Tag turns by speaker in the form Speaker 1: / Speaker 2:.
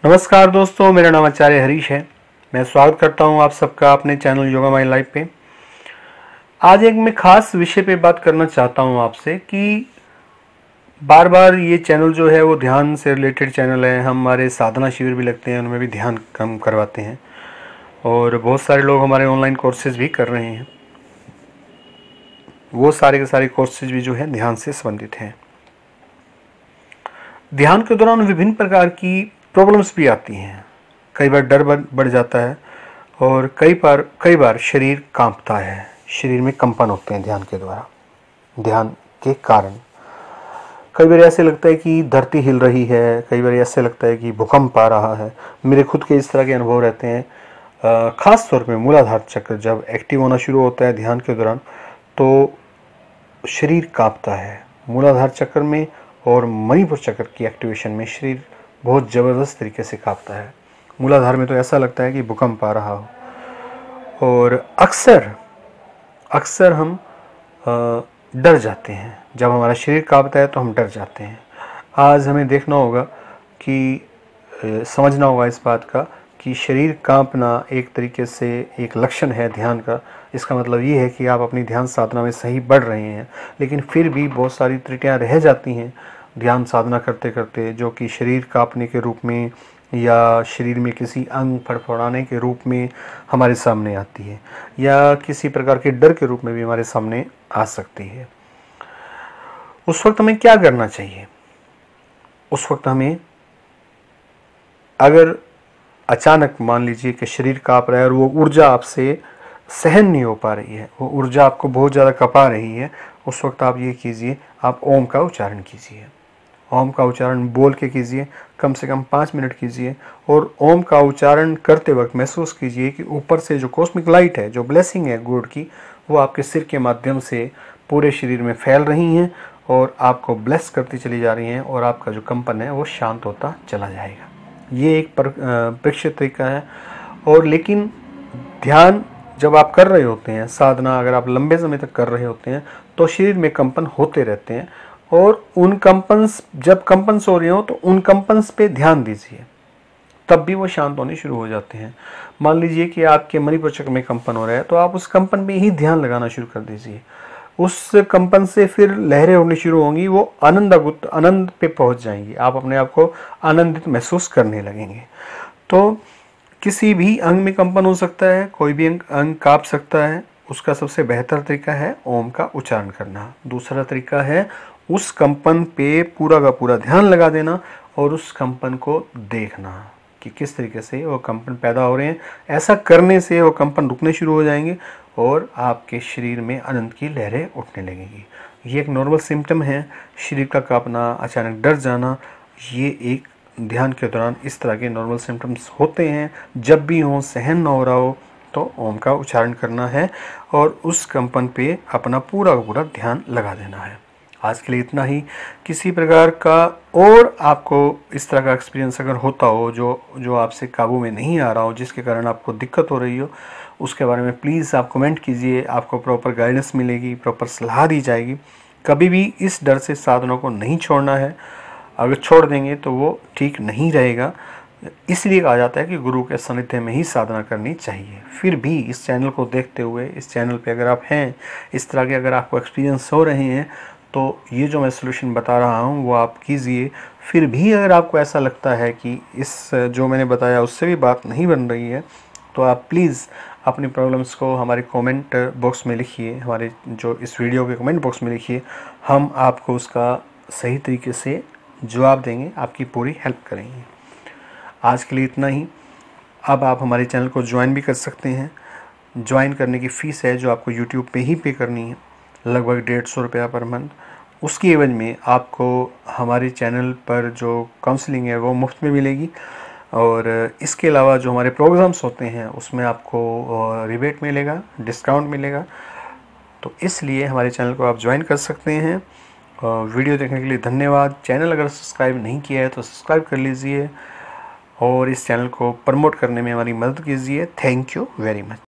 Speaker 1: नमस्कार दोस्तों, मेरा नाम आचार्य हरीश है। मैं स्वागत करता हूं आप सबका अपने चैनल योगा माई लाइफ पे। आज एक मैं खास विषय पे बात करना चाहता हूं आपसे कि बार बार ये चैनल जो है वो ध्यान से रिलेटेड चैनल है। हमारे साधना शिविर भी लगते हैं, उनमें भी ध्यान कम करवाते हैं और बहुत सारे लोग हमारे ऑनलाइन कोर्सेज भी कर रहे हैं। वो सारे के सारे कोर्सेज भी जो है ध्यान से संबंधित हैं। ध्यान के दौरान विभिन्न प्रकार की प्रॉब्लम्स भी आती हैं। कई बार डर बढ़ जाता है और कई बार शरीर कांपता है, शरीर में कंपन होते हैं ध्यान के द्वारा, ध्यान के कारण। कई बार ऐसे लगता है कि धरती हिल रही है, कई बार ऐसे लगता है कि भूकंप आ रहा है। मेरे खुद के इस तरह के अनुभव रहते हैं। खास तौर पे मूलाधार चक्र जब एक्टिव होना शुरू होता है ध्यान के दौरान तो शरीर कांपता है। मूलाधार चक्र में और मणिपुर चक्र की एक्टिवेशन में शरीर बहुत ज़बरदस्त तरीके से कांपता है। मूलाधार में तो ऐसा लगता है कि भूकंप आ रहा हो। और अक्सर हम डर जाते हैं। जब हमारा शरीर कांपता है तो हम डर जाते हैं। आज हमें देखना होगा कि समझना होगा इस बात का कि शरीर कांपना एक तरीके से एक लक्षण है ध्यान का। इसका मतलब ये है कि आप अपनी ध्यान साधना में सही बढ़ रहे हैं, लेकिन फिर भी बहुत सारी त्रुटियां रह जाती हैं ध्यान साधना करते करते, जो कि शरीर कांपने के रूप में या शरीर में किसी अंग फड़फड़ाने के रूप में हमारे सामने आती है या किसी प्रकार के डर के रूप में भी हमारे सामने आ सकती है। उस वक्त हमें क्या करना चाहिए? उस वक्त हमें, अगर अचानक मान लीजिए कि शरीर कांप रहा है और वो ऊर्जा आपसे सहन नहीं हो पा रही है, वो ऊर्जा आपको बहुत ज़्यादा कपा रही है, उस वक्त आप ये कीजिए, आप ओम का उच्चारण कीजिए। ओम का उच्चारण बोल के कीजिए, कम से कम 5 मिनट कीजिए। और ओम का उच्चारण करते वक्त महसूस कीजिए कि ऊपर से जो कॉस्मिक लाइट है, जो ब्लेसिंग है गॉड की, वो आपके सिर के माध्यम से पूरे शरीर में फैल रही हैं और आपको ब्लेस करती चली जा रही हैं और आपका जो कंपन है वो शांत होता चला जाएगा। ये एक परीक्षित तरीका है। और लेकिन ध्यान जब आप कर रहे होते हैं, साधना अगर आप लंबे समय तक कर रहे होते हैं तो शरीर में कंपन होते रहते हैं और उन कंपन्स, जब कंपन्स हो रहे हो तो उन कंपन्स पे ध्यान दीजिए, तब भी वो शांत होने शुरू हो जाते हैं। मान लीजिए कि आपके मणिपुर चक्र में कंपन हो रहा है तो आप उस कंपन पे ही ध्यान लगाना शुरू कर दीजिए। उस कंपन से फिर लहरें उड़नी शुरू होंगी, वो आनंद पे पहुंच जाएंगी। आप अपने आप को आनंदित महसूस करने लगेंगे। तो किसी भी अंग में कंपन हो सकता है, कोई भी अंग कांप सकता है। उसका सबसे बेहतर तरीका है ओम का उच्चारण करना। दूसरा तरीका है उस कंपन पे पूरा का पूरा ध्यान लगा देना और उस कंपन को देखना कि किस तरीके से वो कंपन पैदा हो रहे हैं। ऐसा करने से वो कंपन रुकने शुरू हो जाएंगे और आपके शरीर में आनंद की लहरें उठने लगेंगी। ये एक नॉर्मल सिम्टम है, शरीर का कांपना, अचानक डर जाना। ये एक ध्यान के दौरान इस तरह के नॉर्मल सिम्टम्स होते हैं। जब भी हो, सहन ना हो रहा हो, तो ओम का उच्चारण करना है और उस कंपन पे अपना पूरा ध्यान लगा देना है। आज के लिए इतना ही। किसी प्रकार का और आपको इस तरह का एक्सपीरियंस अगर होता हो जो आपसे काबू में नहीं आ रहा हो, जिसके कारण आपको दिक्कत हो रही हो, उसके बारे में प्लीज़ आप कमेंट कीजिए। आपको प्रॉपर गाइडेंस मिलेगी, प्रॉपर सलाह दी जाएगी। कभी भी इस डर से साधनों को नहीं छोड़ना है। अगर छोड़ देंगे तो वो ठीक नहीं रहेगा। इसलिए कहा जाता है कि गुरु के सानिध्य में ही साधना करनी चाहिए। फिर भी इस चैनल को देखते हुए, इस चैनल पे अगर आप हैं, इस तरह के अगर आपको एक्सपीरियंस हो रहे हैं, तो ये जो मैं सलूशन बता रहा हूँ वो आप कीजिए। फिर भी अगर आपको ऐसा लगता है कि इस जो मैंने बताया उससे भी बात नहीं बन रही है, तो आप प्लीज़ अपनी प्रॉब्लम्स को हमारे कमेंट बॉक्स में लिखिए, हमारे जो इस वीडियो के कमेंट बॉक्स में लिखिए। हम आपको उसका सही तरीके से जवाब देंगे, आपकी पूरी हेल्प करेंगे। आज के लिए इतना ही। अब आप हमारे चैनल को ज्वाइन भी कर सकते हैं। ज्वाइन करने की फ़ीस है जो आपको यूट्यूब पे ही पे करनी है, लगभग 150 रुपया पर मंथ। उसकी एवज में आपको हमारे चैनल पर जो काउंसलिंग है वो मुफ्त में मिलेगी और इसके अलावा जो हमारे प्रोग्राम्स होते हैं उसमें आपको रिबेट मिलेगा, डिस्काउंट मिलेगा। तो इसलिए हमारे चैनल को आप ज्वाइन कर सकते हैं। वीडियो देखने के लिए धन्यवाद। चैनल अगर सब्सक्राइब नहीं किया है तो सब्सक्राइब कर लीजिए और इस चैनल को प्रमोट करने में हमारी मदद कीजिए। Thank you very much.